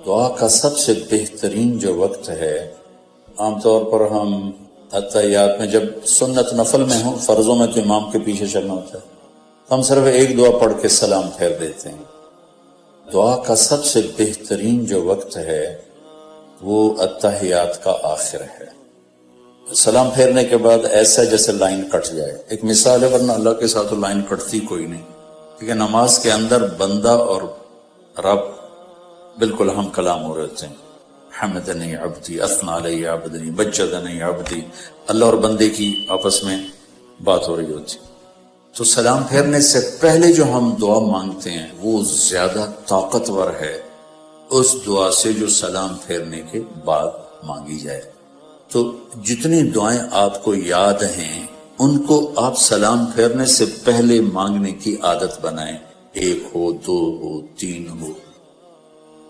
دعا کا سب سے بہترین جو وقت ہے، عام طور پر ہم اتحیات میں جب سنت نفل میں ہوں، فرضوں میں تو امام کے پیچھے چلنا ہوتا ہے، ہم صرف ایک دعا پڑھ کے سلام پھیر دیتے ہیں۔ دعا کا سب سے بہترین جو وقت ہے وہ اتحیات کا آخر ہے۔ سلام پھیرنے کے بعد ایسا جیسے لائن کٹ جائے، ایک مثال ہے، ورنہ اللہ کے ساتھ لائن کٹتی کوئی نہیں، کیونکہ نماز کے اندر بندہ اور رب بالکل ہم کلام ہو رہے ہوتے ہیں۔ حمدنی عبدی، اثنا علی عبدی، مجدنی عبدی، اللہ اور بندے کی آپس میں بات ہو رہی ہوتی۔ تو سلام پھیرنے سے پہلے جو ہم دعا مانگتے ہیں وہ زیادہ طاقتور ہے اس دعا سے جو سلام پھیرنے کے بعد مانگی جائے۔ تو جتنی دعائیں آپ کو یاد ہیں ان کو آپ سلام پھیرنے سے پہلے مانگنے کی عادت بنائیں، ایک ہو، دو ہو، تین ہو۔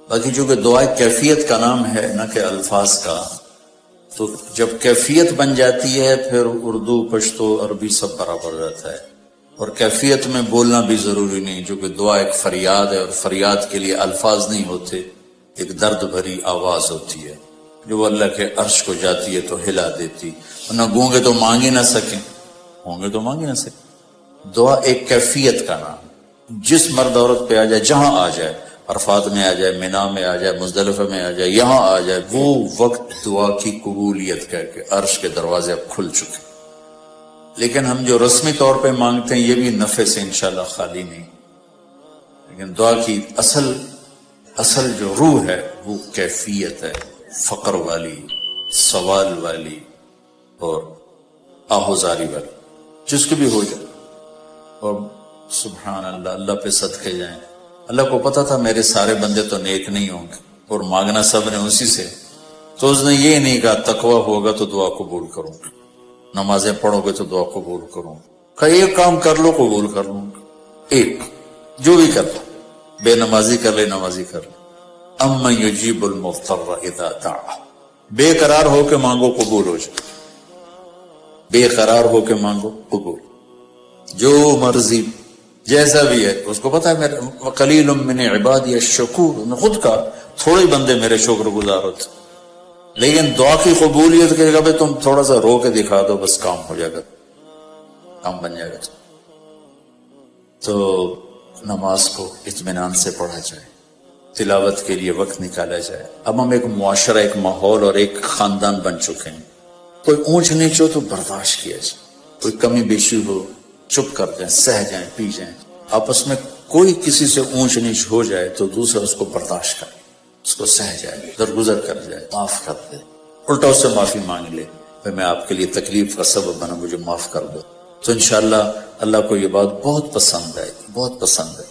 باقی چونکہ دعا کیفیت کا نام ہے نہ کہ الفاظ کا، تو جب کیفیت بن جاتی ہے پھر اردو، پشتو، عربی سب برابر رہتا ہے، اور کیفیت میں بولنا بھی ضروری نہیں، جو کہ دعا ایک فریاد ہے، اور فریاد کے لیے الفاظ نہیں ہوتے، ایک درد بھری آواز ہوتی ہے جو اللہ کے عرش کو جاتی ہے تو ہلا دیتی، ورنہ گونگے تو مانگ ہی نہ سکیں، ہوں گے تو مانگ ہی نہ سکیں۔ دعا ایک کیفیت کا نام، جس مرد عورت پہ آ جائے، جہاں آ جائے، عرفات میں آ جائے، مینا میں آ جائے، مزدلفہ میں آ جائے، یہاں آ جائے، وہ وقت دعا کی قبولیت کا کہ عرش کے دروازے اب کھل چکے۔ لیکن ہم جو رسمی طور پہ مانگتے ہیں یہ بھی نفع سے انشاءاللہ خالی نہیں، لیکن دعا کی اصل جو روح ہے وہ کیفیت ہے، فقر والی، سوال والی اور آہوزاری والی، جس کی بھی ہو جائے۔ اور سبحان اللہ، اللہ پہ صدقے جائیں، اللہ کو پتا تھا میرے سارے بندے تو نیک نہیں ہوں گے، اور مانگنا سب نے اسی سے، تو اس نے یہ نہیں کہا تقوی ہوگا تو دعا قبول کروں گا، نمازیں پڑھو گے تو دعا قبول کروں گا، کہ ایک کام کر لو قبول کر لوں گا، ایک جو بھی کر لو، بے نمازی کر لے، نمازی کر لے۔ امن یجیب المضطر اذا دعا، بے قرار ہو کے مانگو قبول ہو جائے، بے قرار ہو کے مانگو قبول، جو مرضی جیسا بھی ہے، اس کو پتا ہے میرے قلیل من عبادی الشکور، میں خود کا تھوڑے بندے میرے شکر گزار ہوتے، لیکن دعا کی قبولیت کے جگہ پہ تم تھوڑا سا رو کے دکھا دو، بس کام ہو جائے گا، کام بن جائے گا۔ تو نماز کو اطمینان سے پڑھا جائے، تلاوت کے لیے وقت نکالا جائے۔ اب ہم ایک معاشرہ، ایک ماحول اور ایک خاندان بن چکے ہیں، کوئی اونچ نیچ ہو تو برداشت کیا جائے، کوئی کمی بیشی ہو چپ کر جائیں، سہ جائیں، پی جائیں، آپس میں کوئی کسی سے اونچ نیچ ہو جائے تو دوسرا اس کو برداشت کرے، اس کو سہ جائے، درگزر کر جائے، معاف کر دے، الٹا اس سے معافی مانگ لے، میں آپ کے لیے تکلیف کا سبب بنا، مجھے معاف کر دو، تو انشاءاللہ اللہ کو یہ بات بہت پسند آئے گی، بہت پسند ہے۔